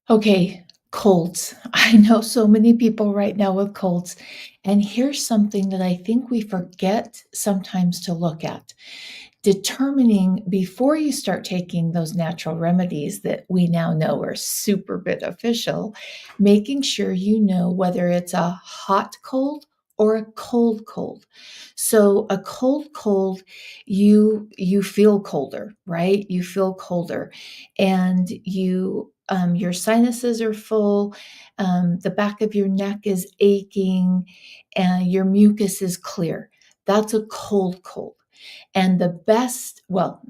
Okay, colds. I know so many people right now with colds. And here's something that I think we forget sometimes to look at. Determining before you start taking those natural remedies that we now know are super beneficial, making sure you know whether it's a hot cold or a cold cold. So a cold cold, you feel colder, right? You feel colder, and your sinuses are full, the back of your neck is aching, and your mucus is clear. That's a cold cold. And the best, well,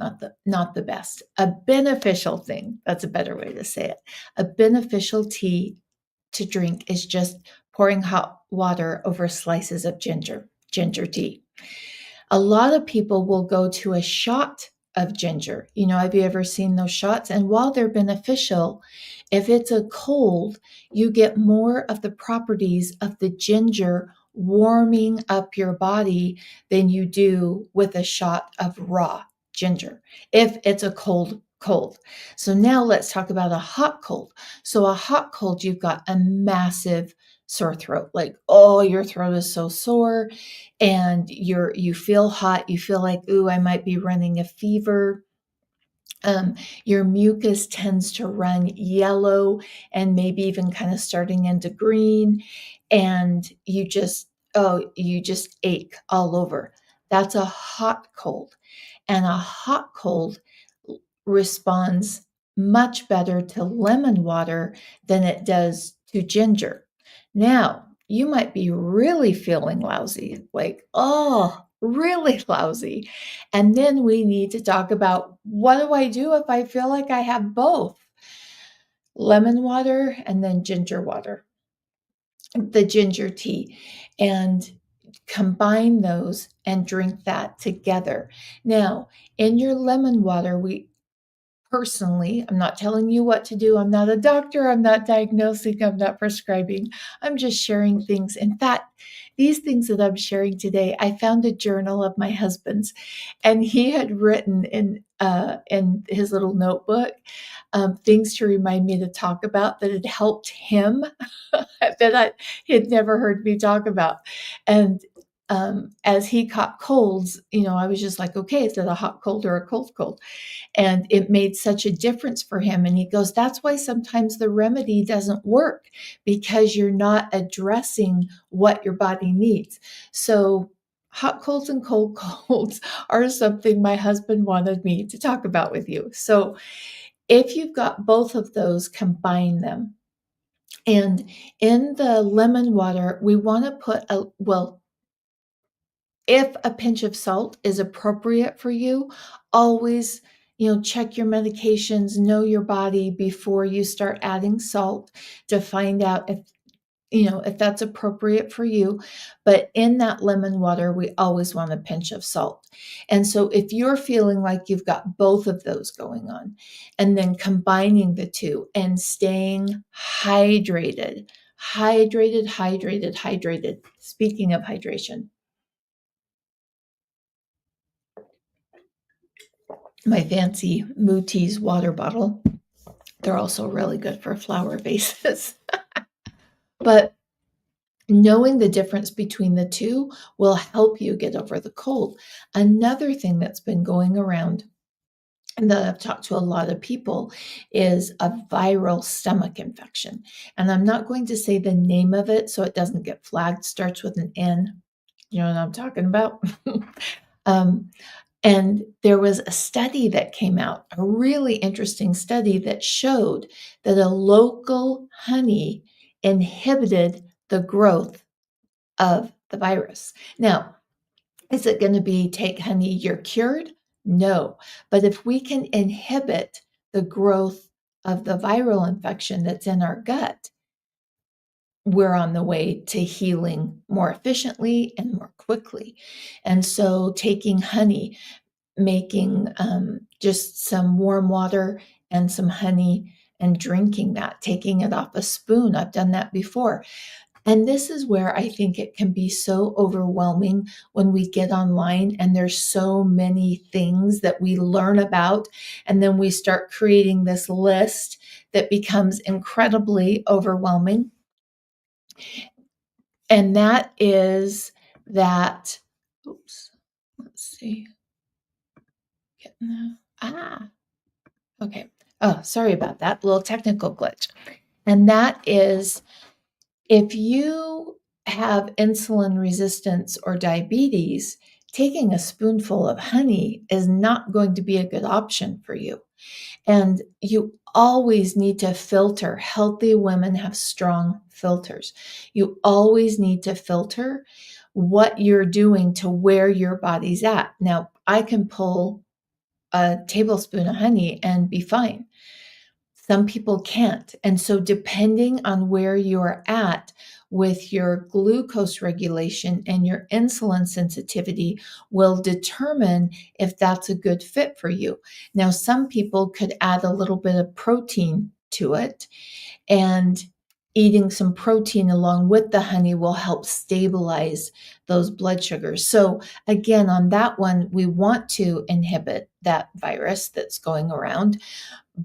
not the best, a beneficial thing, that's a better way to say it. A beneficial tea to drink is just pouring hot water over slices of ginger tea. A lot of people will go to a shot of ginger. Have you ever seen those shots? And while they're beneficial, if it's a cold, you get more of the properties of the ginger warming up your body than you do with a shot of raw ginger if it's a cold. So now let's talk about a hot cold. So a hot cold, you've got a massive sore throat. Like, oh, your throat is so sore, and you feel hot, you feel like, ooh, I might be running a fever. Your mucus tends to run yellow and maybe even kind of starting into green, and you just ache all over. That's a hot cold. And a hot cold responds much better to lemon water than it does to ginger. Now, you might be really feeling lousy, like, oh, really lousy. And then we need to talk about, what do I do if I feel like I have both? Lemon water and then ginger water, the ginger tea, and combine those and drink that together. Now, in your lemon water, personally, I'm not telling you what to do. I'm not a doctor. I'm not diagnosing. I'm not prescribing. I'm just sharing things. In fact, these things that I'm sharing today, I found a journal of my husband's, and he had written in his little notebook things to remind me to talk about that had helped him he had never heard me talk about. And as he caught colds, I was just like, okay, is it a hot cold or a cold cold? And it made such a difference for him. And he goes, that's why sometimes the remedy doesn't work, because you're not addressing what your body needs. So hot colds and cold colds are something my husband wanted me to talk about with you. So if you've got both of those, combine them. And in the lemon water, we want to put if a pinch of salt is appropriate for you, always, check your medications, know your body before you start adding salt, to find out if that's appropriate for you. But in that lemon water, we always want a pinch of salt. And so if you're feeling like you've got both of those going on, and then combining the two and staying hydrated, hydrated, hydrated, hydrated. Speaking of hydration, my fancy Mooties water bottle. They're also really good for flower vases. But knowing the difference between the two will help you get over the cold. Another thing that's been going around, and that I've talked to a lot of people, is a viral stomach infection. And I'm not going to say the name of it so it doesn't get flagged. Starts with an N. You know what I'm talking about? um, And there was a study that came out, a really interesting study that showed that a local honey inhibited the growth of the virus. Now, is it going to be take honey, you're cured? No. But if we can inhibit the growth of the viral infection that's in our gut, we're on the way to healing more efficiently and more quickly. And so taking honey, making just some warm water and some honey and drinking that, taking it off a spoon. I've done that before. And this is where I think it can be so overwhelming when we get online and there's so many things that we learn about, and then we start creating this list that becomes incredibly overwhelming. And that is that, oops, let's see, getting the, okay. Oh, sorry about that little technical glitch. And that is, if you have insulin resistance or diabetes, taking a spoonful of honey is not going to be a good option for you. And you always need to filter. Healthy women have strong filters. You always need to filter what you're doing to where your body's at. Now, I can pull a tablespoon of honey and be fine. Some people can't. And so, depending on where you're at with your glucose regulation and your insulin sensitivity, will determine if that's a good fit for you. Now, some people could add a little bit of protein to it, and eating some protein along with the honey will help stabilize those blood sugars. So, again, on that one, we want to inhibit that virus that's going around,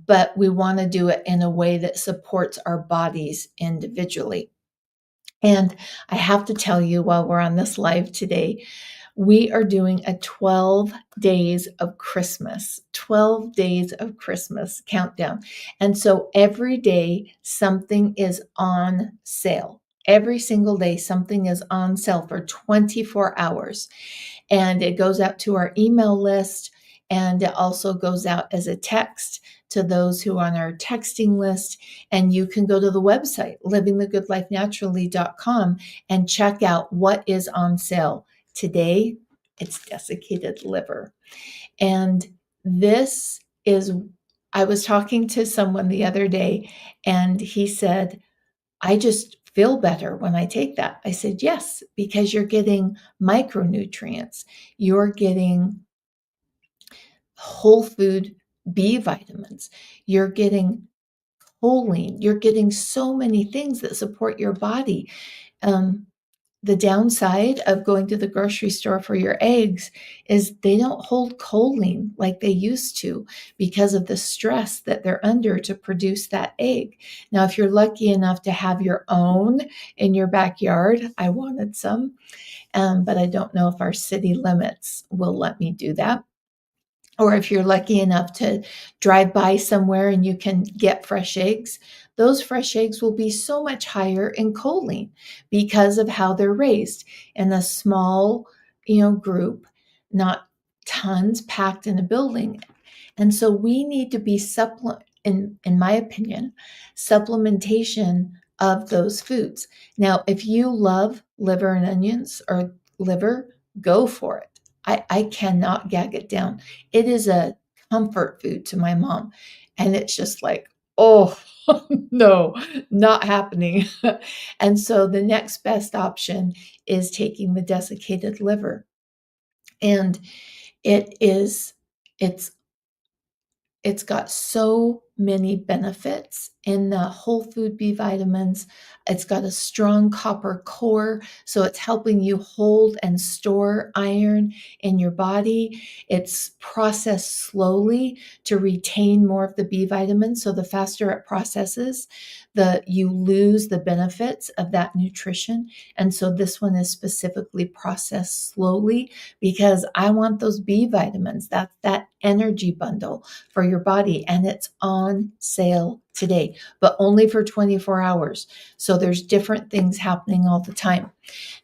but we want to do it in a way that supports our bodies individually. And I have to tell you, while we're on this live today, we are doing a 12 days of Christmas, 12 days of Christmas countdown. And so every day something is on sale. Every single day something is on sale for 24 hours. And it goes out to our email list, and it also goes out as a text to those who are on our texting list. And you can go to the website, livingthegoodlifenaturally.com, and check out what is on sale. Today, it's desiccated liver. And this is, I was talking to someone the other day, and he said, I just feel better when I take that. I said, yes, because you're getting micronutrients. You're getting whole food B vitamins. You're getting choline. You're getting so many things that support your body. Um, the downside of going to the grocery store for your eggs is they don't hold choline like they used to because of the stress that they're under to produce that egg. Now, if you're lucky enough to have your own in your backyard, I wanted some, but I don't know if our city limits will let me do that. Or if you're lucky enough to drive by somewhere and you can get fresh eggs, those fresh eggs will be so much higher in choline because of how they're raised in a small, group, not tons packed in a building. And so we need to be in my opinion, supplementation of those foods. Now, if you love liver and onions or liver, go for it. I cannot gag it down. It is a comfort food to my mom. And it's just like, oh, no, not happening. And so the next best option is taking the desiccated liver. And it is, it's it's got so many benefits in the whole food B vitamins. It's got a strong copper core, so it's helping you hold and store iron in your body. It's processed slowly to retain more of the B vitamins. So the faster it processes, the you lose the benefits of that nutrition. And so this one is specifically processed slowly because I want those B vitamins. That's that energy bundle for your body, and it's on sale today, but only for 24 hours. So there's different things happening all the time.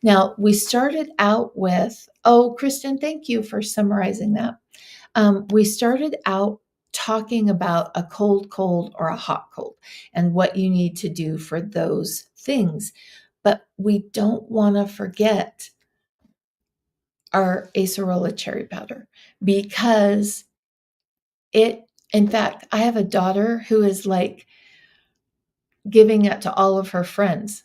Now, we started out with, oh, Kristen, thank you for summarizing that. We started out talking about a cold cold or a hot cold and what you need to do for those things. But we don't want to forget our acerola cherry powder, because in fact, I have a daughter who is like giving it to all of her friends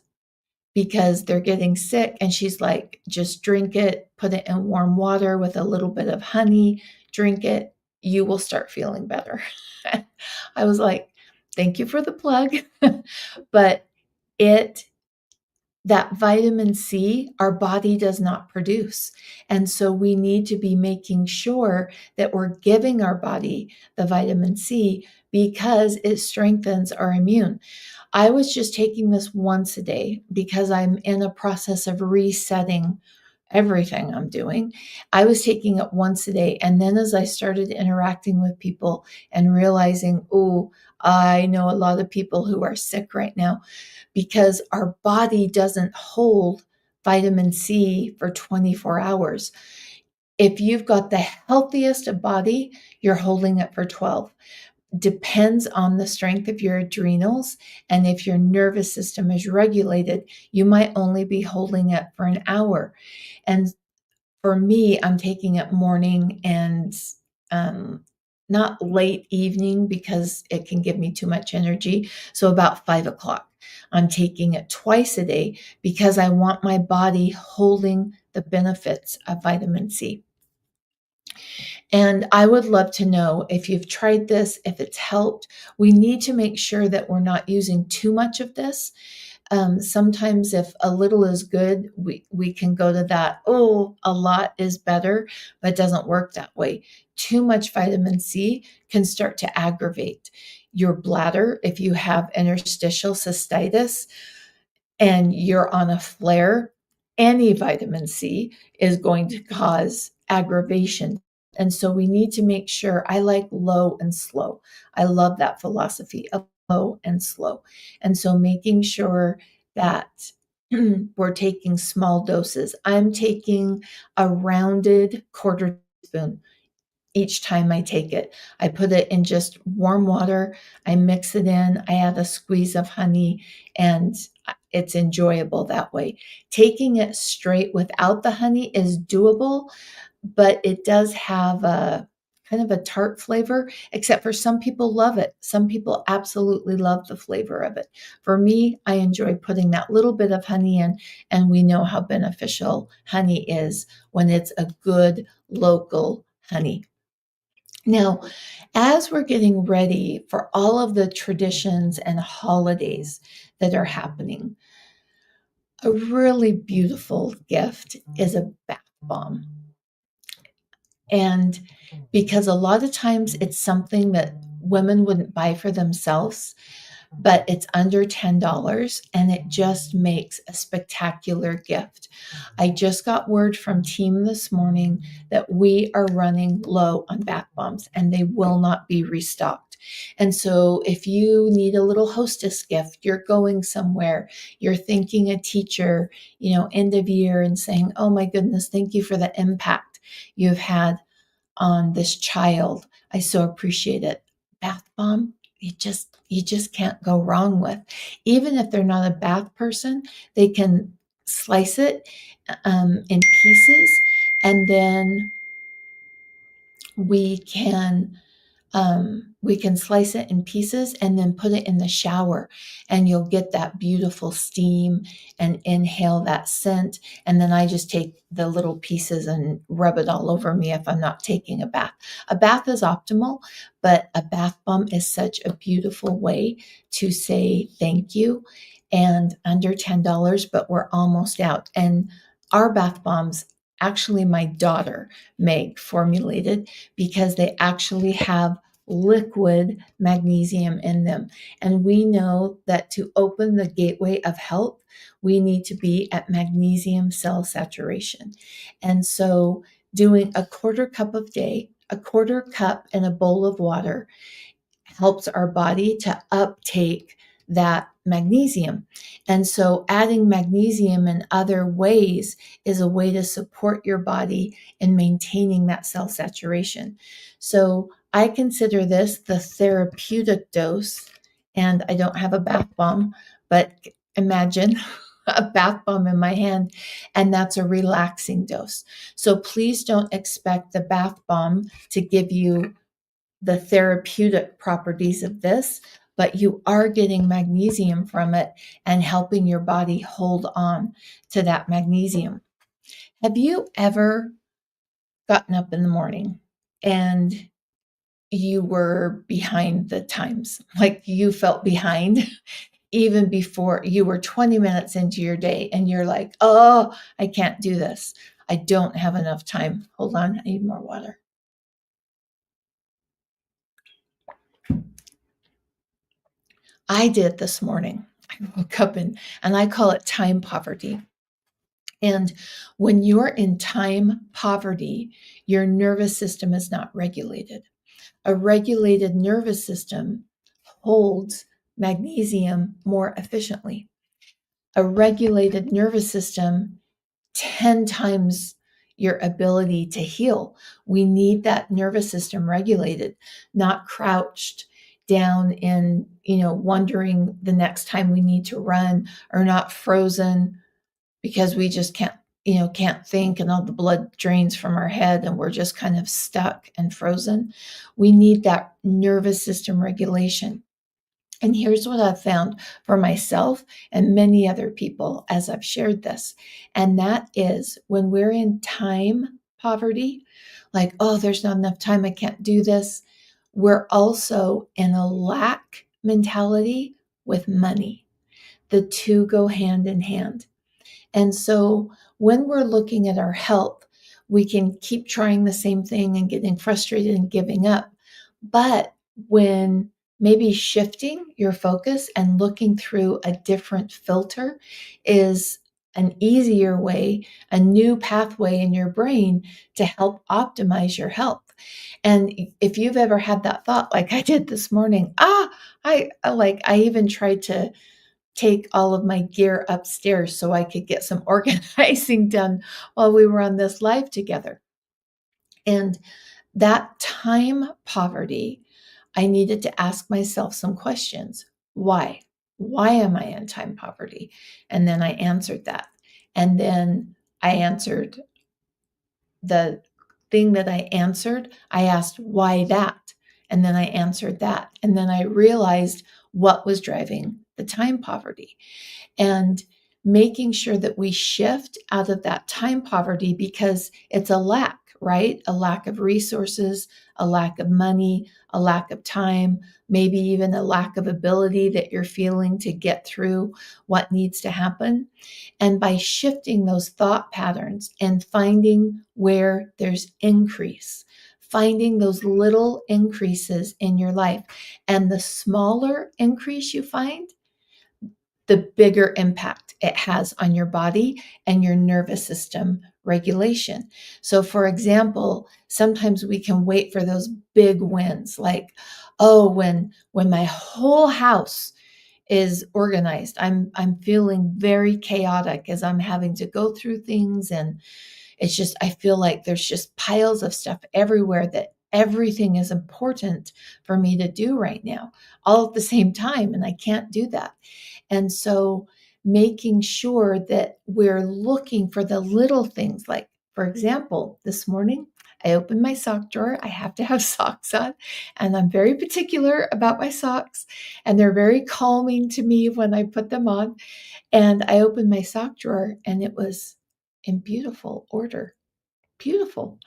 because they're getting sick. And she's like, just drink it, put it in warm water with a little bit of honey, drink it. You will start feeling better. I was like, thank you for the plug. But it that vitamin C, our body does not produce. And so we need to be making sure that we're giving our body the vitamin C because it strengthens our immune. I was just taking this once a day because I'm in a process of resetting everything I'm doing. I was taking it once a day. And then as I started interacting with people and realizing, oh, I know a lot of people who are sick right now because our body doesn't hold vitamin C for 24 hours. If you've got the healthiest of body, you're holding it for 12. Depends on the strength of your adrenals. And if your nervous system is regulated, you might only be holding it for an hour. And for me, I'm taking it morning and um, not late evening because it can give me too much energy. So about 5 o'clock. I'm taking it twice a day because I want my body holding the benefits of vitamin C. And I would love to know if you've tried this, if it's helped. We need to make sure that we're not using too much of this. Sometimes if a little is good, we can go to that, oh, a lot is better, but it doesn't work that way. Too much vitamin C can start to aggravate your bladder. If you have interstitial cystitis and you're on a flare, any vitamin C is going to cause aggravation. And so we need to make sure. I like low and slow. I love that philosophy of low and slow. And so making sure that we're taking small doses. I'm taking a rounded quarter teaspoon each time I take it. I put it in just warm water, I mix it in, I add a squeeze of honey, and it's enjoyable that way. Taking it straight without the honey is doable, but it does have a kind of a tart flavor, except for some people love it. Some people absolutely love the flavor of it. For me, I enjoy putting that little bit of honey in, and we know how beneficial honey is when it's a good local honey. Now, as we're getting ready for all of the traditions and holidays that are happening, a really beautiful gift is a bath bomb. And because a lot of times it's something that women wouldn't buy for themselves, but it's under $10 and it just makes a spectacular gift. I just got word from team this morning that we are running low on bath bombs and they will not be restocked. And so if you need a little hostess gift, you're going somewhere, you're thanking a teacher, end of year and saying, "Oh my goodness, thank you for the impact you've had on this child. I so appreciate it." Bath bomb, you just can't go wrong with. Even if they're not a bath person, they can slice it in pieces, and then we can we can slice it in pieces and then put it in the shower, and you'll get that beautiful steam and inhale that scent. And then I just take the little pieces and rub it all over me if I'm not taking a bath. A bath is optimal, but a bath bomb is such a beautiful way to say thank you. And under $10, but we're almost out. And our bath bombs, actually, my daughter, Meg, formulated because they actually have liquid magnesium in them. And we know that to open the gateway of health, we need to be at magnesium cell saturation. And so doing a quarter cup of day, a quarter cup in a bowl of water helps our body to uptake that magnesium. And so adding magnesium in other ways is a way to support your body in maintaining that cell saturation. So I consider this the therapeutic dose. And I don't have a bath bomb, but imagine a bath bomb in my hand, and that's a relaxing dose. So please don't expect the bath bomb to give you the therapeutic properties of this, but you are getting magnesium from it and helping your body hold on to that magnesium. Have you ever gotten up in the morning and you were behind the times? Like you felt behind even before you were 20 minutes into your day and you're like, oh, I can't do this. I don't have enough time. Hold on, I need more water. I did this morning. I woke up and I call it time poverty. And when you're in time poverty, your nervous system is not regulated. A regulated nervous system holds magnesium more efficiently. A regulated nervous system 10 times your ability to heal. We need that nervous system regulated, not crouched down in, wondering the next time we need to run, or not frozen because we just can't think, and all the blood drains from our head and we're just kind of stuck and frozen. We need that nervous system regulation. And here's what I've found for myself and many other people as I've shared this. And that is, when we're in time poverty, like, oh, there's not enough time, I can't do this, we're also in a lack mentality with money. The two go hand in hand. And so when we're looking at our health, we can keep trying the same thing and getting frustrated and giving up. But when maybe shifting your focus and looking through a different filter is an easier way, a new pathway in your brain to help optimize your health. And if you've ever had that thought, like I did this morning, I even tried to take all of my gear upstairs so I could get some organizing done while we were on this live together. And that time poverty, I needed to ask myself some questions. Why? Why am I in time poverty? And then I answered that. And then I answered the thing that I answered. I asked, why that? And then I answered that. And then I realized what was driving the time poverty. And making sure that we shift out of that time poverty, because it's a lack, right? A lack of resources, a lack of money, a lack of time, maybe even a lack of ability that you're feeling to get through what needs to happen. And by shifting those thought patterns and finding where there's increase, finding those little increases in your life, and the smaller increase you find, the bigger impact it has on your body and your nervous system regulation. So, for example, sometimes we can wait for those big wins, like, oh, when my whole house is organized, I'm feeling very chaotic as I'm having to go through things, and it's just, I feel like there's just piles of stuff everywhere that everything is important for me to do right now, all at the same time, and I can't do that. And so making sure that we're looking for the little things, like, for example, this morning, I opened my sock drawer. I have to have socks on, and I'm very particular about my socks, and they're very calming to me when I put them on. And I opened my sock drawer, and it was in beautiful order. Beautiful.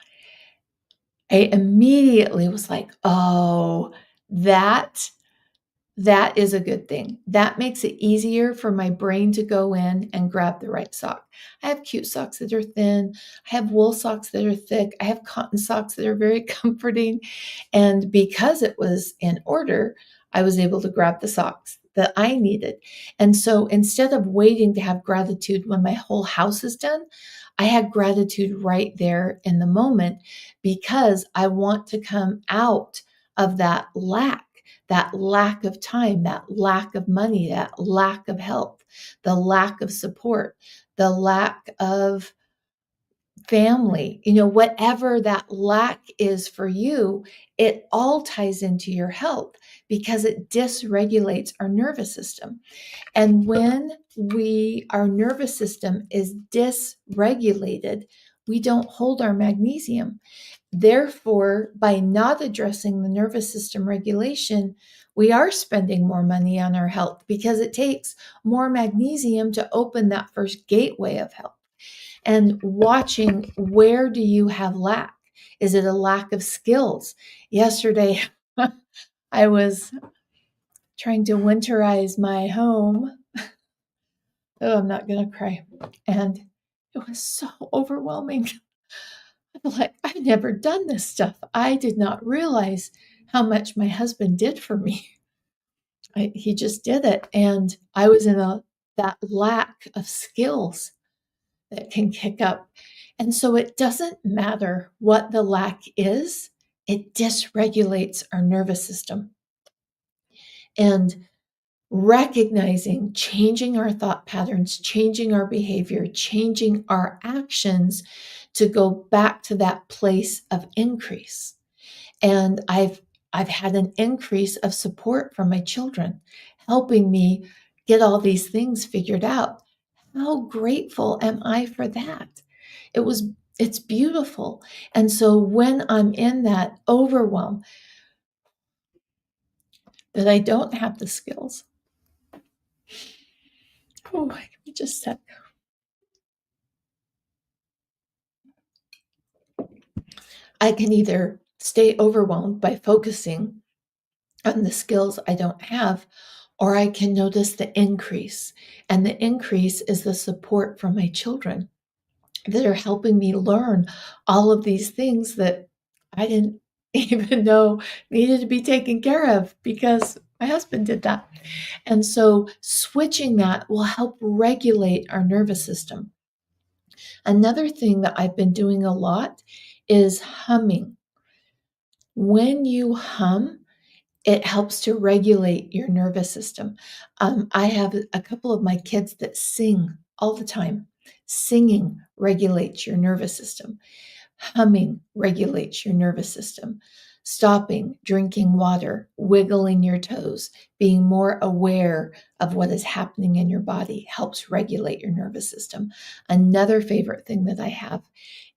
I immediately was like, oh, that that is a good thing. That makes it easier for my brain to go in and grab the right sock. I have cute socks that are thin. I have wool socks that are thick. I have cotton socks that are very comforting. And because it was in order, I was able to grab the socks that I needed. And so instead of waiting to have gratitude when my whole house is done, I had gratitude right there in the moment, because I want to come out of that lack of time, that lack of money, that lack of health, the lack of support, the lack of family, whatever that lack is for you, it all ties into your health because it dysregulates our nervous system. And when our nervous system is dysregulated, we don't hold our magnesium. Therefore, by not addressing the nervous system regulation, we are spending more money on our health because it takes more magnesium to open that first gateway of health. And watching, where do you have lack? Is it a lack of skills? Yesterday, I was trying to winterize my home. Oh, I'm not going to cry. And it was so overwhelming. I'm like, I've never done this stuff. I did not realize how much my husband did for me. He just did it. And I was in that lack of skills that can kick up. And so it doesn't matter what the lack is, it dysregulates our nervous system. And recognizing, changing our thought patterns, changing our behavior, changing our actions to go back to that place of increase. And I've had an increase of support from my children, helping me get all these things figured out. How grateful am I for that? It's beautiful. And so when I'm in that overwhelm that I don't have the skills, oh, I can just set. I can either stay overwhelmed by focusing on the skills I don't have, or I can notice the increase. And the increase is the support from my children that are helping me learn all of these things that I didn't even know needed to be taken care of because my husband did that. And so switching that will help regulate our nervous system. Another thing that I've been doing a lot is humming. When you hum, it helps to regulate your nervous system. I have a couple of my kids that sing all the time. Singing regulates your nervous system. Humming regulates your nervous system. Stopping, drinking water, wiggling your toes, being more aware of what is happening in your body helps regulate your nervous system. Another favorite thing that I have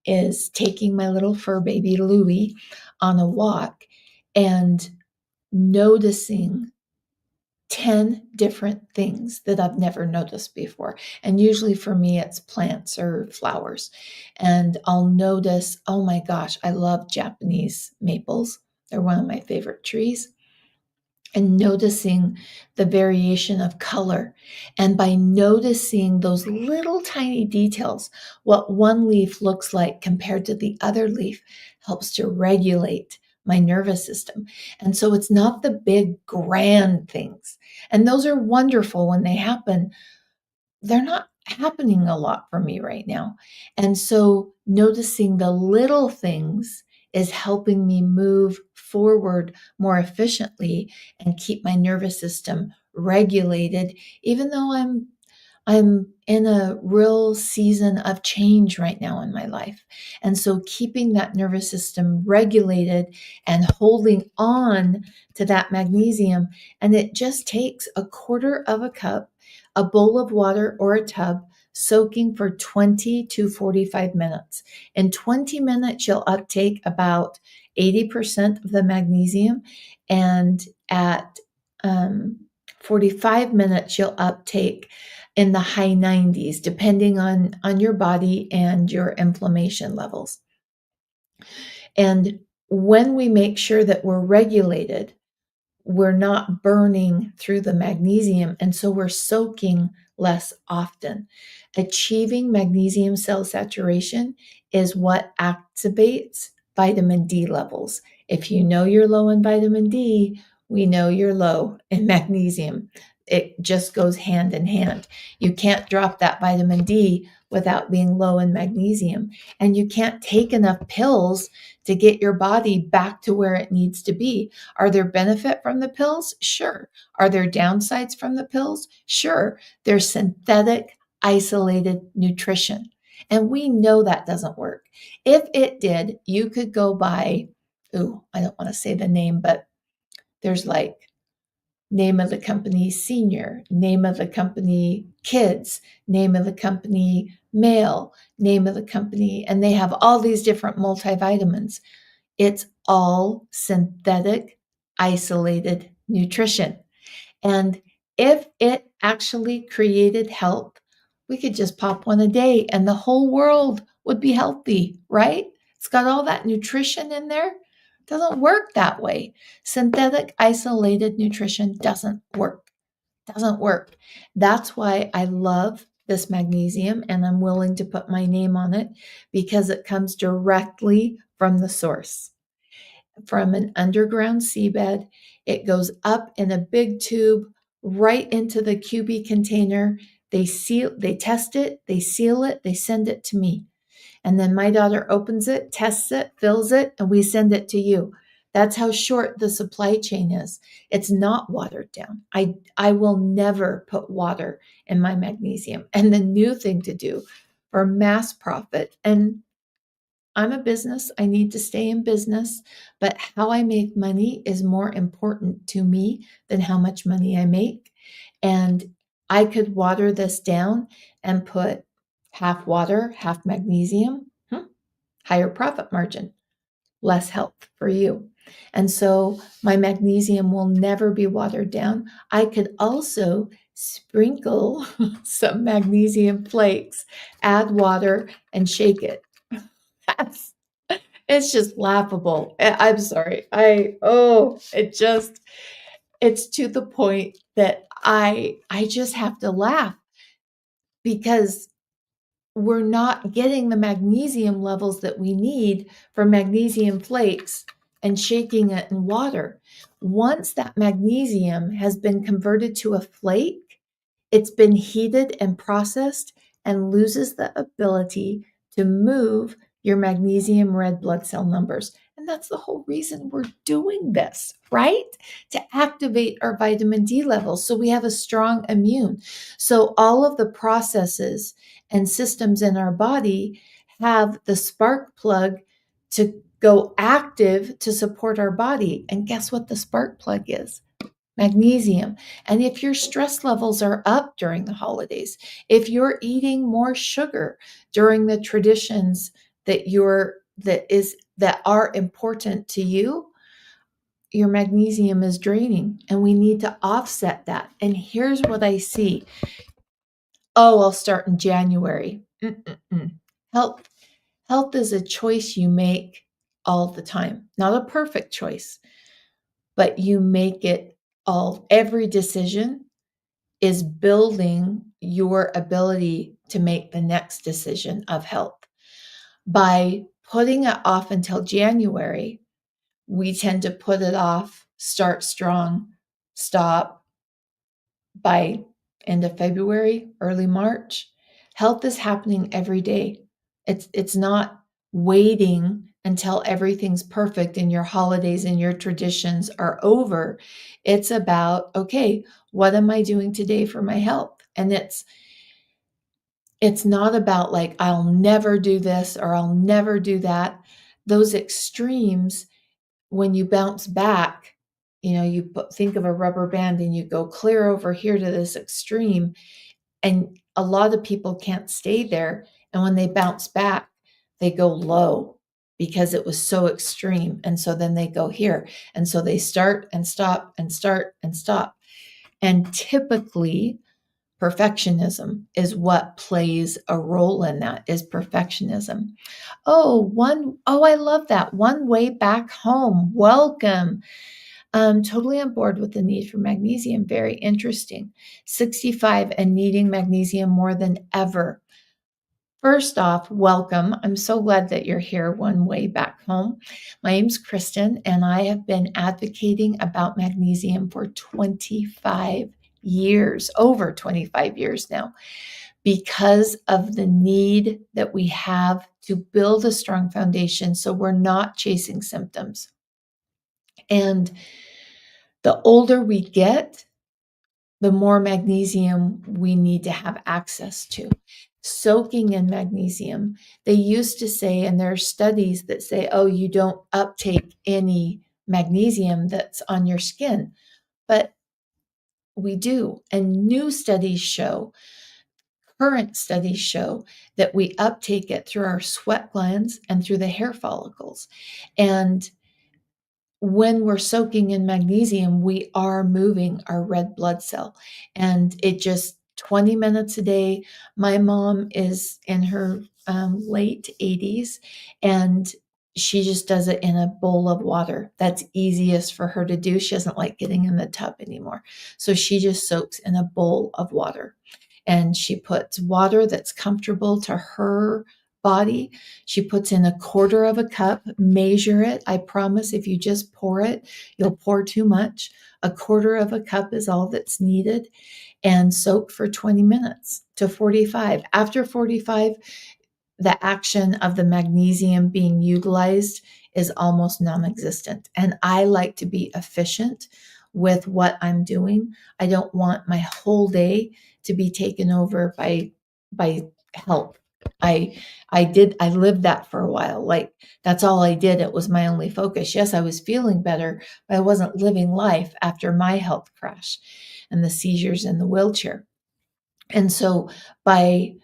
is taking my little fur baby Louie on a walk and noticing 10 different things that I've never noticed before. And usually for me, it's plants or flowers. And I'll notice, oh my gosh, I love Japanese maples. They're one of my favorite trees. And noticing the variation of color. And by noticing those little tiny details, what one leaf looks like compared to the other leaf helps to regulate my nervous system. And so it's not the big grand things. And those are wonderful when they happen. They're not happening a lot for me right now. And so noticing the little things is helping me move forward more efficiently and keep my nervous system regulated, even though I'm in a real season of change right now in my life. And so keeping that nervous system regulated and holding on to that magnesium, and it just takes a quarter of a cup, a bowl of water or a tub, soaking for 20 to 45 minutes. In 20 minutes, you'll uptake about 80% of the magnesium, and at 45 minutes, you'll uptake in the high 90s, depending on your body and your inflammation levels. And when we make sure that we're regulated, we're not burning through the magnesium, and so we're soaking less often. Achieving magnesium cell saturation is what activates vitamin D levels. If you know you're low in vitamin D, we know you're low in magnesium. It just goes hand in hand. You can't drop that vitamin D without being low in magnesium, and you can't take enough pills to get your body back to where it needs to be. Are there benefit from the pills? Sure. Are there downsides from the pills? Sure. There's synthetic isolated nutrition. And we know that doesn't work. If it did, you could go buy, I don't want to say the name, but there's like name of the company senior, name of the company kids, name of the company male, name of the company, and they have all these different multivitamins. It's all synthetic, isolated nutrition. And if it actually created health, we could just pop one a day and the whole world would be healthy, right? It's got all that nutrition in there. Doesn't work that way. Synthetic isolated nutrition doesn't work. Doesn't work. That's why I love this magnesium and I'm willing to put my name on it because it comes directly from the source, from an underground seabed. It goes up in a big tube right into the QB container. They test it, they seal it, they send it to me. And then my daughter opens it, tests it, fills it, and we send it to you. That's how short the supply chain is. It's not watered down. I will never put water in my magnesium. And the new thing to do for mass profit, and I'm a business, I need to stay in business, but how I make money is more important to me than how much money I make. And I could water this down and put half water, half magnesium, higher profit margin, less health for you. And so my magnesium will never be watered down. I could also sprinkle some magnesium flakes, add water, and shake it. That's it's just laughable. I'm sorry. It's to the point that I just have to laugh because we're not getting the magnesium levels that we need for magnesium flakes and shaking it in water. Once that magnesium has been converted to a flake, it's been heated and processed and loses the ability to move your magnesium red blood cell numbers. And that's the whole reason we're doing this, right? To activate our vitamin D levels so we have a strong immune. So all of the processes and systems in our body have the spark plug to go active to support our body. And guess what the spark plug is? Magnesium. And if your stress levels are up during the holidays, if you're eating more sugar during the traditions that are important to you, your magnesium is draining and we need to offset that. And here's what I see. Oh, I'll start in January. Health health is a choice you make all the time. Not a perfect choice, but you make it all. Every decision is building your ability to make the next decision of health. By putting it off until January, we tend to put it off, start strong, stop by end of February, early March. Health is happening every day. It's not waiting until everything's perfect and your holidays and your traditions are over. It's about, okay, what am I doing today for my health? And it's not about like I'll never do this or I'll never do that. Those extremes, when you bounce back, think of a rubber band and you go clear over here to this extreme, and a lot of people can't stay there. And when they bounce back, they go low because it was so extreme. And so then they go here. And so they start and stop and start and stop. And typically, perfectionism is what plays a role in that, is perfectionism. I love that. One way back home. Welcome. Totally on board with the need for magnesium. Very interesting. 65 and needing magnesium more than ever. First off, welcome. I'm so glad that you're here one way back home. My name's Kristen, and I have been advocating about magnesium for 25 years, over 25 years now, because of the need that we have to build a strong foundation so we're not chasing symptoms. And the older we get, the more magnesium we need to have access to. Soaking in magnesium, they used to say, and there are studies that say, oh, you don't uptake any magnesium that's on your skin. But we do. And current studies show that we uptake it through our sweat glands and through the hair follicles. And when we're soaking in magnesium, we are moving our red blood cell. And it just 20 minutes a day. My mom is in her late 80s, and she just does it in a bowl of water. That's easiest for her to do. She doesn't like getting in the tub anymore. So she just soaks in a bowl of water, and she puts water that's comfortable to her body. She puts in a quarter of a cup, measure it. I promise if you just pour it, you'll pour too much. A quarter of a cup is all that's needed, and soak for 20 minutes to 45. After 45, the action of the magnesium being utilized is almost non-existent. And I like to be efficient with what I'm doing. I don't want my whole day to be taken over by help. I lived that for a while. Like that's all I did. It was my only focus. Yes, I was feeling better, but I wasn't living life after my health crash and the seizures in the wheelchair. And so by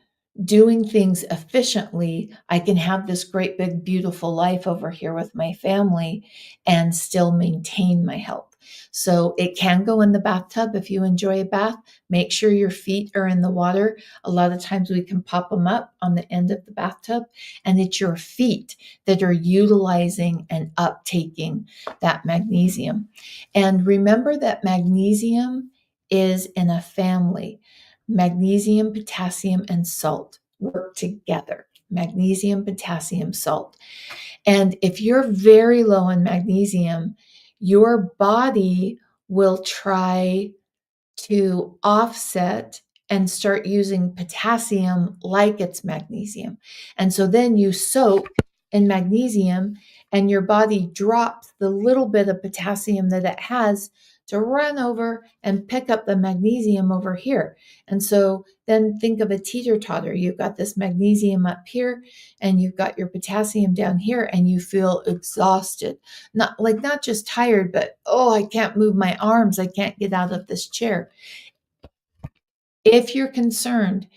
doing things efficiently, I can have this great big beautiful life over here with my family and still maintain my health. So it can go in the bathtub if you enjoy a bath. Make sure your feet are in the water. A lot of times we can pop them up on the end of the bathtub, and it's your feet that are utilizing and uptaking that magnesium. And remember that magnesium is in a family. Magnesium, potassium, and salt work together. Magnesium, potassium, salt. And if you're very low in magnesium, your body will try to offset and start using potassium like it's magnesium. And so then you soak in magnesium, and your body drops the little bit of potassium that it has to run over and pick up the magnesium over here. And so then think of a teeter totter. You've got this magnesium up here and you've got your potassium down here, and you feel exhausted. Not just tired, but oh, I can't move my arms. I can't get out of this chair. If you're concerned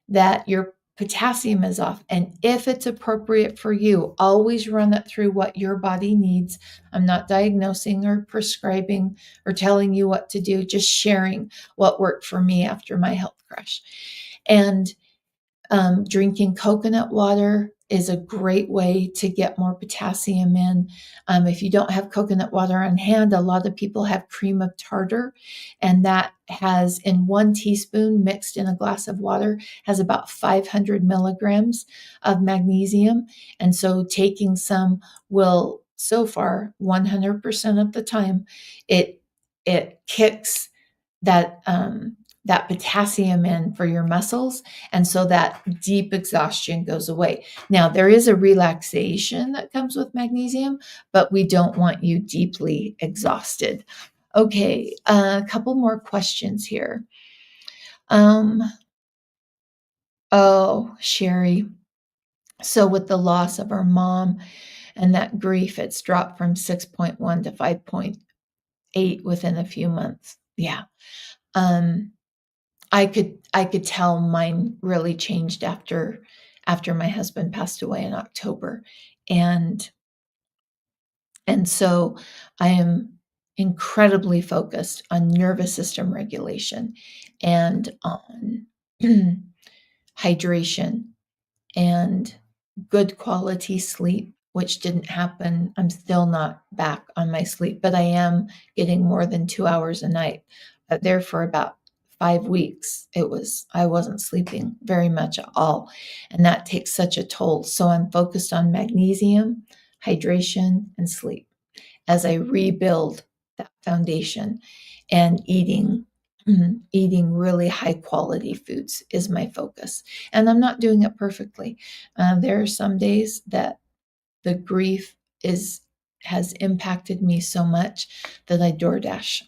that your potassium is off, and if it's appropriate for you, always run it through what your body needs. I'm not diagnosing or prescribing or telling you what to do, just sharing what worked for me after my health crash. And drinking coconut water is a great way to get more potassium in. If you don't have coconut water on hand, a lot of people have cream of tartar, and that has in 1 teaspoon mixed in a glass of water has about 500 milligrams of magnesium. And so taking some will, so far, 100% of the time, it kicks that potassium in for your muscles. And so that deep exhaustion goes away. Now, there is a relaxation that comes with magnesium, but we don't want you deeply exhausted. Okay, a couple more questions here. Oh, Sherry. So with the loss of our mom and that grief, it's dropped from 6.1 to 5.8 within a few months. Yeah. Um, I could tell mine really changed after my husband passed away in October. And so I am incredibly focused on nervous system regulation and on hydration and good quality sleep, which didn't happen. I'm still not back on my sleep, but I am getting more than 2 hours a night. There for about 5 weeks, I wasn't sleeping very much at all. And that takes such a toll. So I'm focused on magnesium, hydration, and sleep as I rebuild that foundation. And eating really high quality foods is my focus. And I'm not doing it perfectly. There are some days that the grief has impacted me so much that I DoorDash.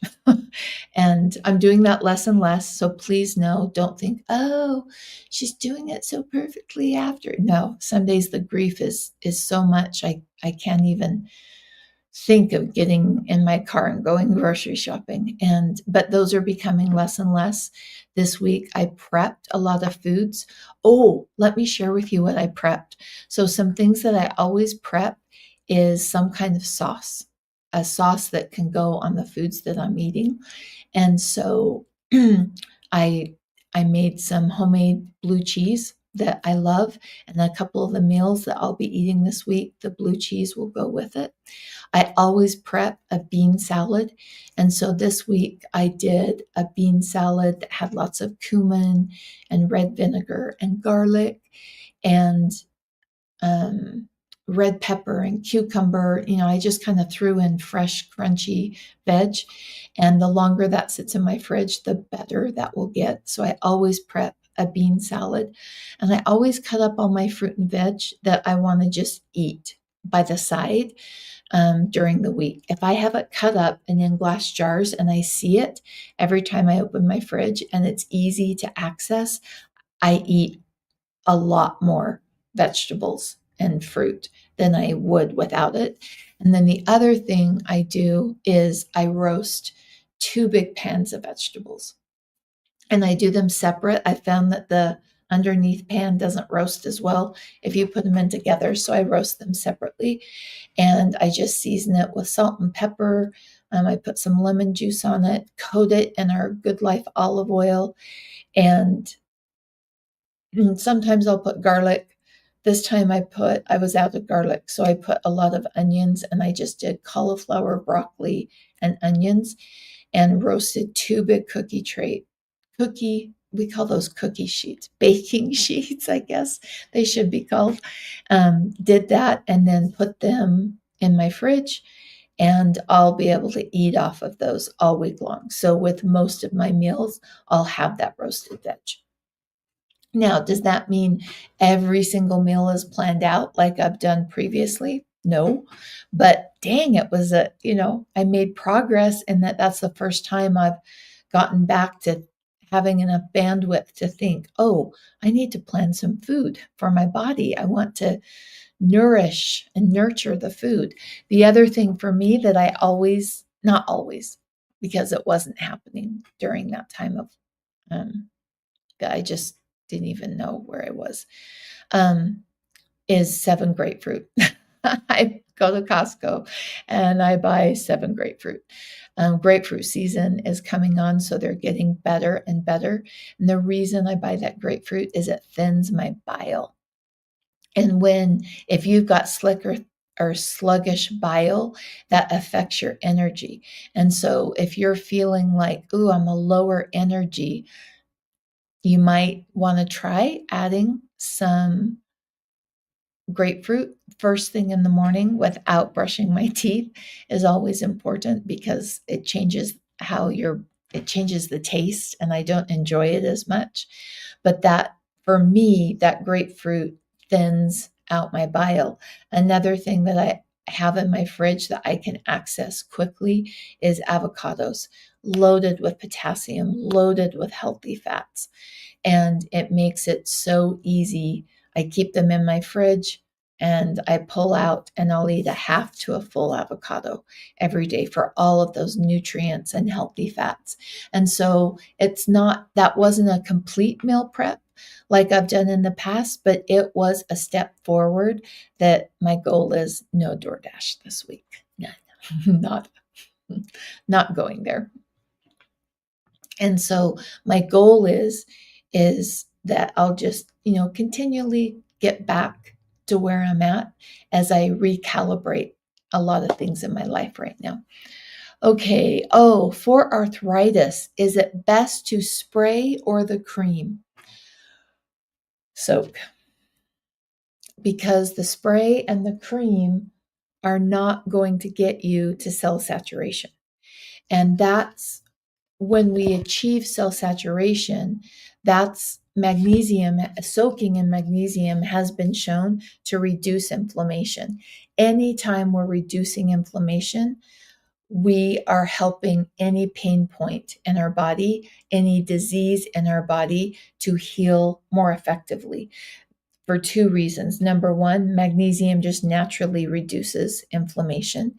And I'm doing that less and less. So please don't think, oh, she's doing it so perfectly after. No, some days the grief is so much I can't even think of getting in my car and going grocery shopping. But those are becoming less and less. This week I prepped a lot of foods. Oh, let me share with you what I prepped. So some things that I always prep is some kind of sauce, a sauce that can go on the foods that I'm eating. And so I made some homemade blue cheese that I love, and a couple of the meals that I'll be eating this week, the blue cheese will go with it. I always prep a bean salad. And so this week I did a bean salad that had lots of cumin and red vinegar and garlic and um, red pepper and cucumber. I just kind of threw in fresh, crunchy veg. And the longer that sits in my fridge, the better that will get. So I always prep a bean salad. And I always cut up all my fruit and veg that I want to just eat by the side during the week. If I have it cut up and in glass jars and I see it every time I open my fridge and it's easy to access, I eat a lot more vegetables and fruit than I would without it. And then the other thing I do is I roast 2 big pans of vegetables and I do them separate. I found that the underneath pan doesn't roast as well if you put them in together. So I roast them separately and I just season it with salt and pepper. I put some lemon juice on it, coat it in our Good Life olive oil, and sometimes I'll put garlic. This time I was out of garlic, so I put a lot of onions and I just did cauliflower, broccoli, and onions and roasted 2 big we call those cookie sheets, baking sheets, I guess they should be called. Did that and then put them in my fridge and I'll be able to eat off of those all week long. So with most of my meals, I'll have that roasted veg. Now, does that mean every single meal is planned out like I've done previously? No. But dang, I made progress in that's the first time I've gotten back to having enough bandwidth to think, oh, I need to plan some food for my body. I want to nourish and nurture the food. The other thing for me that I always, not always, because it wasn't happening during that time of um, I just didn't even know where I was, is 7 grapefruit. I go to Costco and I buy 7 grapefruit. Grapefruit season is coming on, so they're getting better and better. And the reason I buy that grapefruit is it thins my bile. And if you've got slicker or sluggish bile, that affects your energy. And so if you're feeling like, ooh, I'm a lower energy, you might want to try adding some grapefruit first thing in the morning without brushing my teeth is always important because it changes the taste and I don't enjoy it as much. But that for me, that grapefruit thins out my bile. Another thing that I have in my fridge that I can access quickly is avocados, loaded with potassium, loaded with healthy fats. And it makes it so easy. I keep them in my fridge and I pull out and I'll eat a half to a full avocado every day for all of those nutrients and healthy fats. And so that wasn't a complete meal prep like I've done in the past, but it was a step forward that my goal is no DoorDash this week. No, not, not going there. And so my goal is that I'll just, continually get back to where I'm at as I recalibrate a lot of things in my life right now. Okay. Oh, for arthritis, is it best to spray or the cream? Soak. Because the spray and the cream are not going to get you to cell saturation. And that's when we achieve cell saturation, that's magnesium, soaking in magnesium has been shown to reduce inflammation. Anytime we're reducing inflammation, we are helping any pain point in our body, any disease in our body to heal more effectively for 2 reasons. Number one, magnesium just naturally reduces inflammation.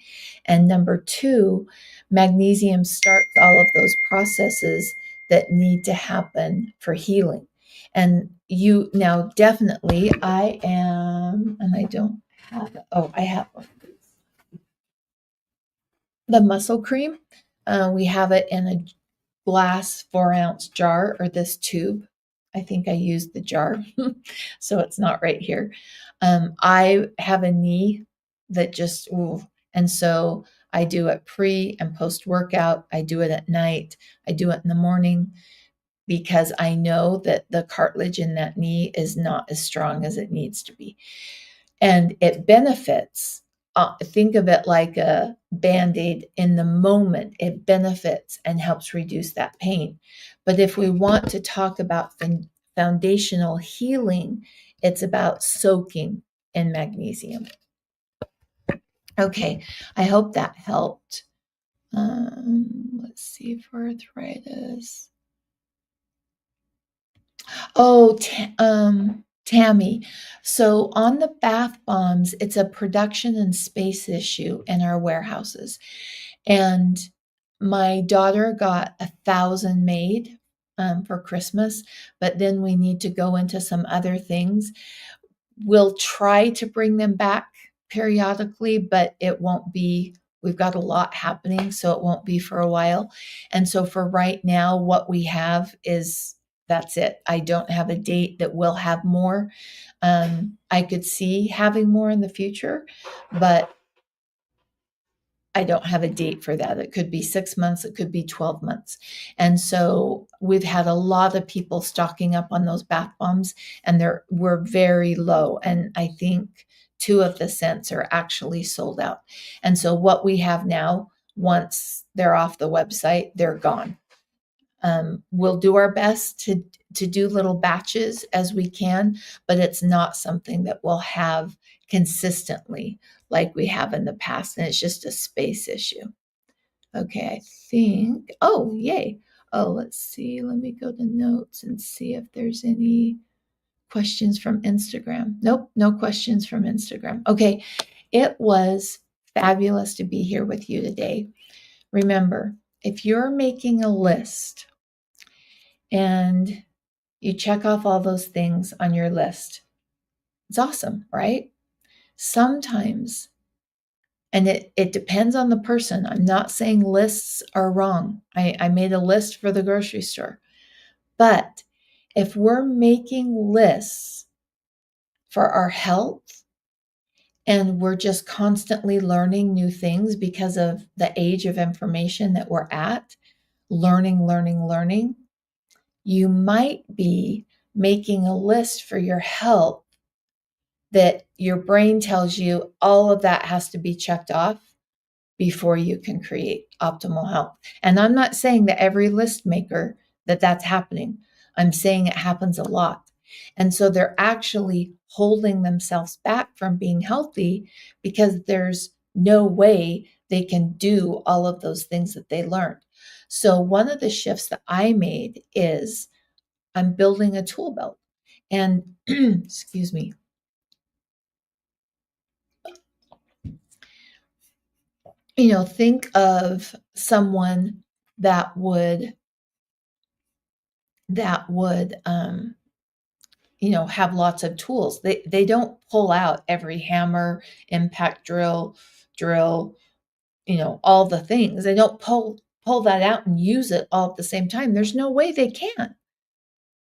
And number two, magnesium starts all of those processes that need to happen for healing. And now definitely I am, and I don't have, I have the muscle cream. We have it in a glass 4-ounce jar or this tube. I think I used the jar, so it's not right here. I have a knee that just, ooh, and so I do it pre and post workout. I do it at night. I do it in the morning because I know that the cartilage in that knee is not as strong as it needs to be. And it benefits. Think of it like a band-aid in the moment. It benefits and helps reduce that pain. But if we want to talk about foundational healing, it's about soaking in magnesium. Okay, I hope that helped. Let's see, for arthritis. Oh, Tammy. So on the bath bombs, it's a production and space issue in our warehouses. And my daughter got 1,000 made for Christmas, but then we need to go into some other things. We'll try to bring them back periodically, but it won't be, we've got a lot happening, so it won't be for a while. And so for right now, what we have is that's it. I don't have a date that we'll have more. I could see having more in the future, but I don't have a date for that. It could be 6 months, it could be 12 months. And so we've had a lot of people stocking up on those bath bombs, and we're very low. And I think 2 of the scents are actually sold out. And so what we have now, once they're off the website, they're gone. We'll do our best to do little batches as we can, but it's not something that we'll have consistently like we have in the past, and it's just a space issue. Okay, I think, oh, yay. Oh, let's see. Let me go to notes and see if there's any questions from Instagram. Nope, no questions from Instagram. Okay, it was fabulous to be here with you today. Remember, if you're making a list and you check off all those things on your list, it's awesome, right? Sometimes, and it depends on the person. I'm not saying lists are wrong. I made a list for the grocery store. But if we're making lists for our health and we're just constantly learning new things because of the age of information that we're at, learning, you might be making a list for your health that your brain tells you all of that has to be checked off before you can create optimal health. And I'm not saying that every list maker that's happening. I'm saying it happens a lot. And so they're actually holding themselves back from being healthy because there's no way they can do all of those things that they learned. So one of the shifts that I made is I'm building a tool belt. And excuse me, think of someone that would have lots of tools. They don't pull out every hammer, impact drill, all the things. They don't pull that out and use it all at the same time. There's no way they can.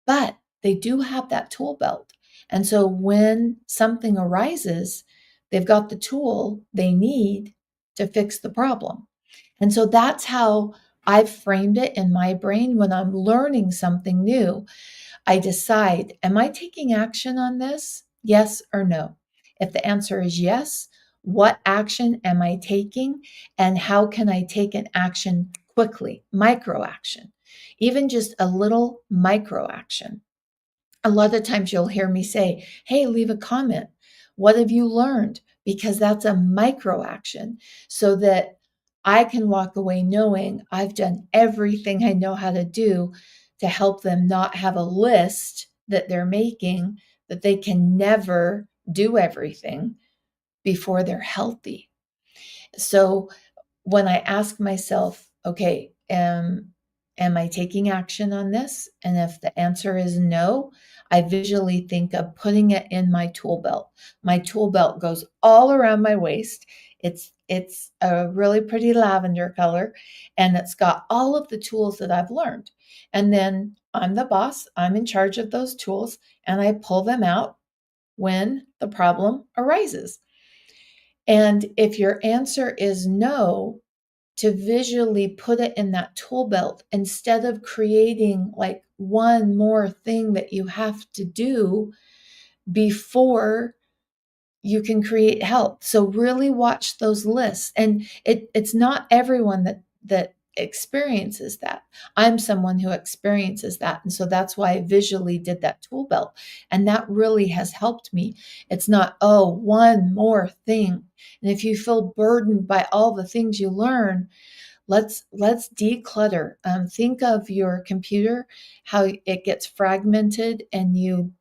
But they do have that tool belt. And so when something arises, they've got the tool they need to fix the problem. And so that's how I've framed it in my brain. When I'm learning something new, I decide, am I taking action on this? Yes or no? If the answer is yes, what action am I taking? And how can I take an action quickly? Micro action, even just a little micro action. A lot of times you'll hear me say, hey, leave a comment. What have you learned? Because that's a micro action so that I can walk away knowing I've done everything I know how to do to help them not have a list that they're making that they can never do everything before they're healthy. So when I ask myself, okay, am I taking action on this? And if the answer is no, I visually think of putting it in my tool belt. My tool belt goes all around my waist. It's a really pretty lavender color, and it's got all of the tools that I've learned. And then I'm the boss, I'm in charge of those tools, and I pull them out when the problem arises. And if your answer is no, to visually put it in that tool belt instead of creating like one more thing that you have to do before you can create help. So really watch those lists. And it's not everyone that experiences that. I'm someone who experiences that. And so that's why I visually did that tool belt. And that really has helped me. It's not, oh, one more thing. And if you feel burdened by all the things you learn, let's declutter. Think of your computer, how it gets fragmented, and you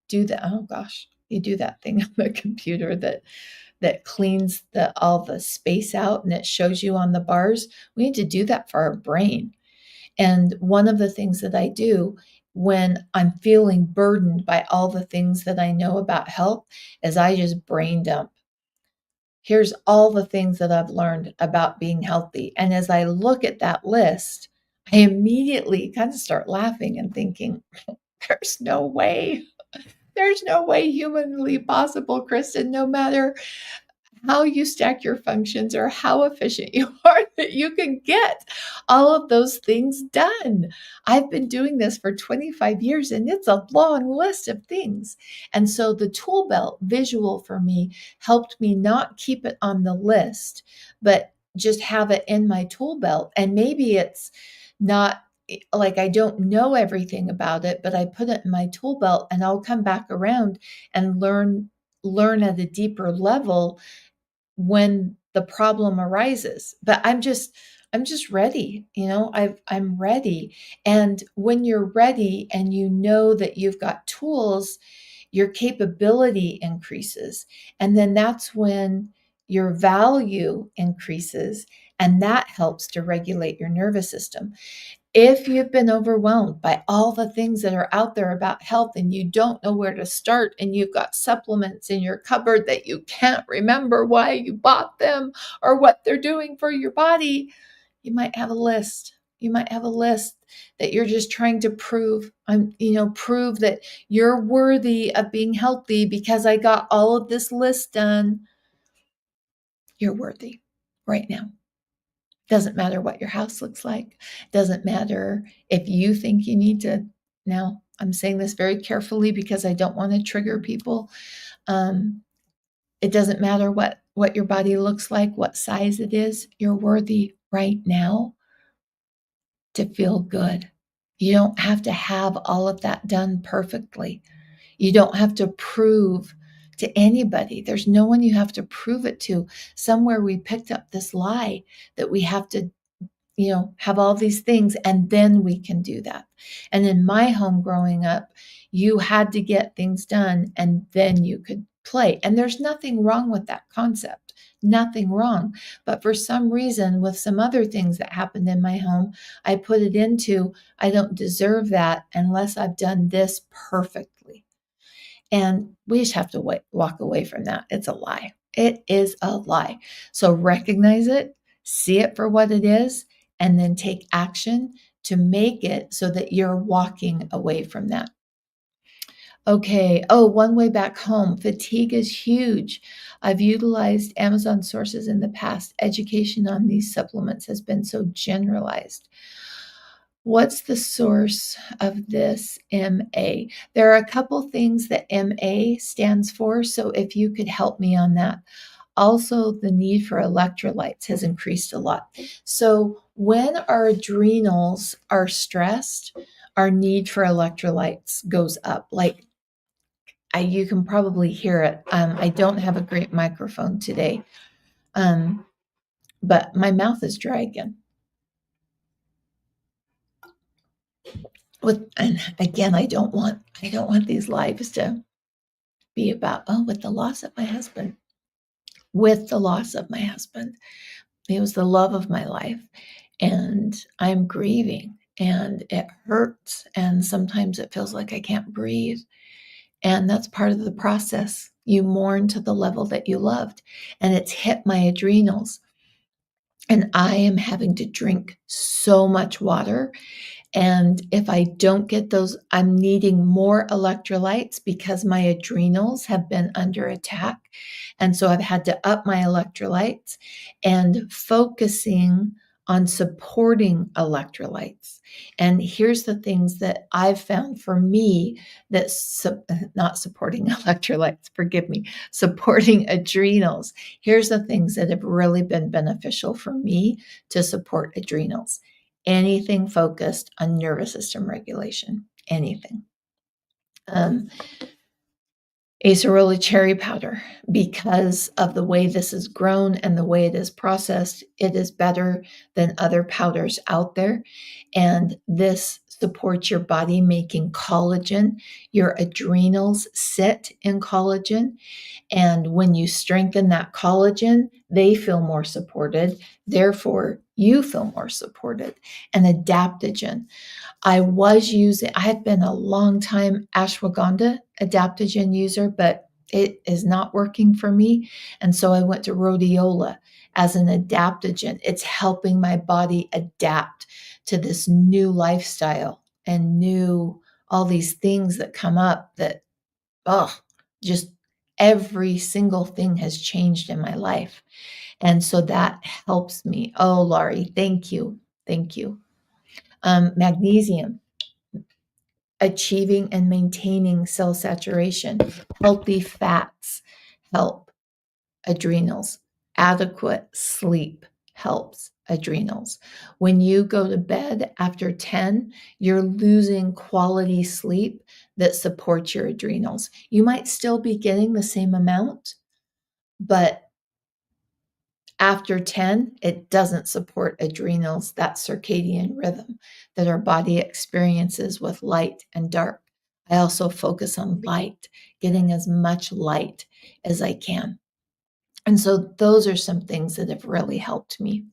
do that. Oh gosh, you do that thing on the computer that cleans all the space out and it shows you on the bars. We need to do that for our brain. And one of the things that I do when I'm feeling burdened by all the things that I know about health is I just brain dump. Here's all the things that I've learned about being healthy. And as I look at that list, I immediately kind of start laughing and thinking, there's no way. There's no way humanly possible, Kristen, no matter how you stack your functions or how efficient you are, that you can get all of those things done. I've been doing this for 25 years and it's a long list of things. And so the tool belt visual for me helped me not keep it on the list, but just have it in my tool belt. And maybe it's not like I don't know everything about it, but I put it in my tool belt and I'll come back around and learn at a deeper level when the problem arises. But I'm just ready. I'm ready. And when you're ready and you know that you've got tools, your capability increases. And then that's when your value increases, and that helps to regulate your nervous system. If you've been overwhelmed by all the things that are out there about health and you don't know where to start, and you've got supplements in your cupboard that you can't remember why you bought them or what they're doing for your body, you might have a list. You might have a list that you're just trying to prove that you're worthy of being healthy because I got all of this list done. You're worthy right now. Doesn't matter what your house looks like. Doesn't matter if you think you need to. Now, I'm saying this very carefully because I don't want to trigger people. It doesn't matter what your body looks like, what size it is. You're worthy right now to feel good. You don't have to have all of that done perfectly. You don't have to prove to anybody. There's no one you have to prove it to. Somewhere we picked up this lie that we have to have all these things and then we can do that. And in my home growing up, you had to get things done and then you could play. And there's nothing wrong with that concept, nothing wrong. But for some reason, with some other things that happened in my home, I put it into, I don't deserve that unless I've done this perfectly. And we just have to walk away from that. It's a lie. It is a lie. So recognize it, see it for what it is, and then take action to make it so that you're walking away from that. Okay. Oh, one way back home. Fatigue is huge. I've utilized Amazon sources in the past. Education on these supplements has been so generalized. What's the source of this MA? There are a couple things that MA stands for, so if you could help me on that. Also, the need for electrolytes has increased a lot. So when our adrenals are stressed, our need for electrolytes goes up. Like you can probably hear it. I don't have a great microphone today, but my mouth is dry again. And again, I don't want these lives to be about, with the loss of my husband. With the loss of my husband. He was the love of my life. And I'm grieving and it hurts. And sometimes it feels like I can't breathe. And that's part of the process. You mourn to the level that you loved. And it's hit my adrenals. And I am having to drink so much water. And if I don't get those, I'm needing more electrolytes because my adrenals have been under attack. And so I've had to up my electrolytes and focusing on supporting electrolytes. And here's the things that I've found for me that not supporting electrolytes, forgive me, supporting adrenals. Here's the things that have really been beneficial for me to support adrenals. Anything focused on nervous system regulation, anything. Acerola cherry powder, because of the way this is grown and the way it is processed, it is better than other powders out there. And this supports your body making collagen. Your adrenals sit in collagen. And when you strengthen that collagen, they feel more supported. Therefore, you feel more supported. And adaptogen. I had been a long time ashwagandha adaptogen user, but it is not working for me. And so I went to rhodiola as an adaptogen. It's helping my body adapt to this new lifestyle and all these things that come up that, just every single thing has changed in my life. And so that helps me. Oh, Laurie, thank you. Thank you. Magnesium, achieving and maintaining cell saturation. Healthy fats help adrenals. Adequate sleep helps adrenals. When you go to bed after 10, you're losing quality sleep that supports your adrenals. You might still be getting the same amount, but after 10, it doesn't support adrenals, that circadian rhythm that our body experiences with light and dark. I also focus on light, getting as much light as I can. And so those are some things that have really helped me.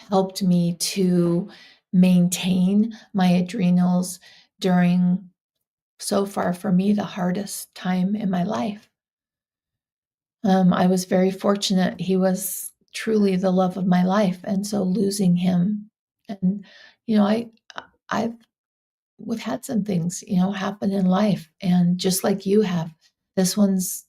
Helped me to maintain my adrenals during, so far for me, the hardest time in my life. I was very fortunate. He was truly the love of my life, and so losing him, and I've we've had some things happen in life, and just like you have, this one's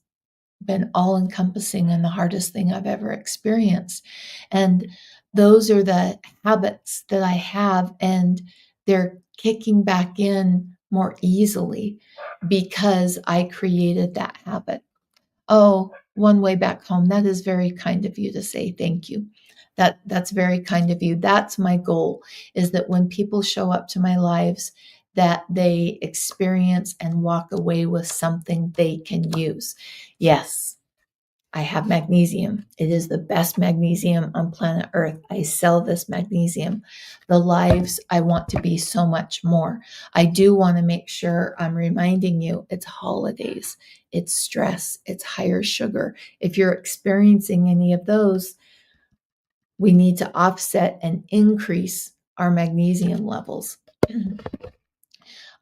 been all encompassing and the hardest thing I've ever experienced. And those are the habits that I have, and they're kicking back in more easily because I created that habit. Oh, one way back home. That is very kind of you to say thank you. That's very kind of you. That's my goal, is that when people show up to my lives, that they experience and walk away with something they can use. Yes, I have magnesium. It is the best magnesium on planet Earth. I sell this magnesium. The lives I want to be so much more. I do want to make sure I'm reminding you it's holidays, it's stress, it's higher sugar. If you're experiencing any of those, we need to offset and increase our magnesium levels.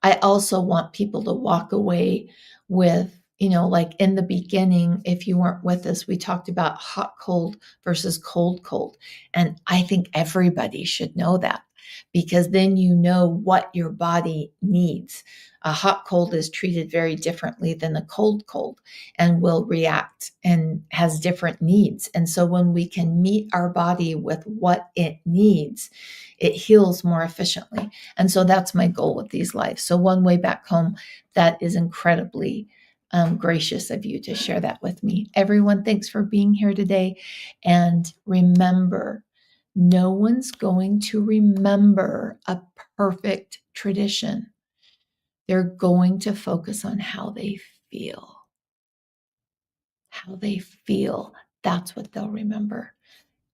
I also want people to walk away with, like in the beginning, if you weren't with us, we talked about hot, cold versus cold, cold. And I think everybody should know that, because then you know what your body needs. A hot cold is treated very differently than a cold cold, and will react and has different needs. And so when we can meet our body with what it needs, it heals more efficiently. And so that's my goal with these lives. So one way back home, that is incredibly gracious of you to share that with me. Everyone, thanks for being here today. And remember, no one's going to remember a perfect tradition. They're going to focus on how they feel. How they feel. That's what they'll remember.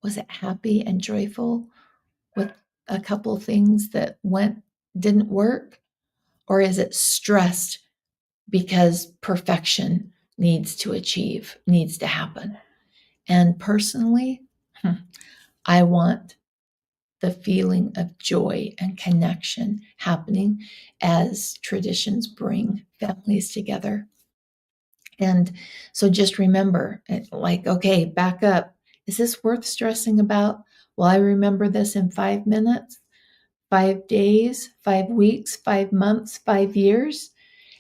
Was it happy and joyful with a couple things that didn't work? Or is it stressed because perfection needs to happen? And personally, I want the feeling of joy and connection happening as traditions bring families together. And so just remember, like, okay, back up. Is this worth stressing about? Will I remember this in 5 minutes, 5 days, 5 weeks, 5 months, 5 years?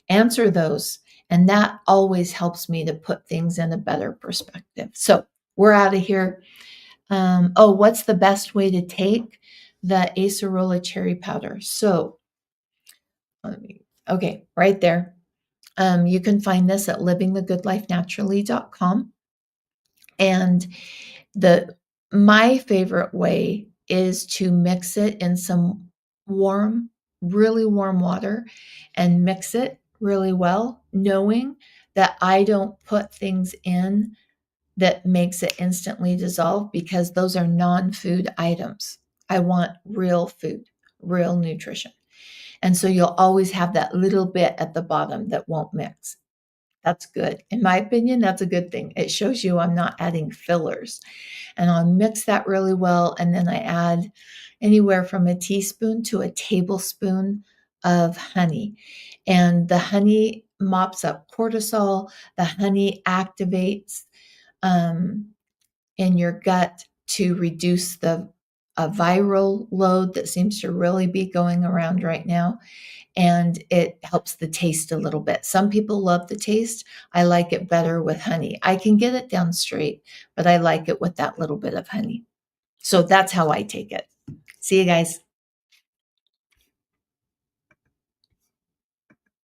Answer those. And that always helps me to put things in a better perspective. So we're out of here. What's the best way to take the acerola cherry powder? So, okay, right there. You can find this at livingthegoodlifenaturally.com. And the my favorite way is to mix it in some warm, really warm water and mix it really well, knowing that I don't put things in that makes it instantly dissolve because those are non-food items. I want real food, real nutrition. And so you'll always have that little bit at the bottom that won't mix. That's good. In my opinion, that's a good thing. It shows you I'm not adding fillers. And I'll mix that really well. And then I add anywhere from a teaspoon to a tablespoon of honey. And the honey mops up cortisol. The honey activates um, in your gut to reduce the a viral load that seems to really be going around right now. And it helps the taste a little bit. Some people love the taste. I like it better with honey. I can get it down straight, but I like it with that little bit of honey. So that's how I take it. See you guys.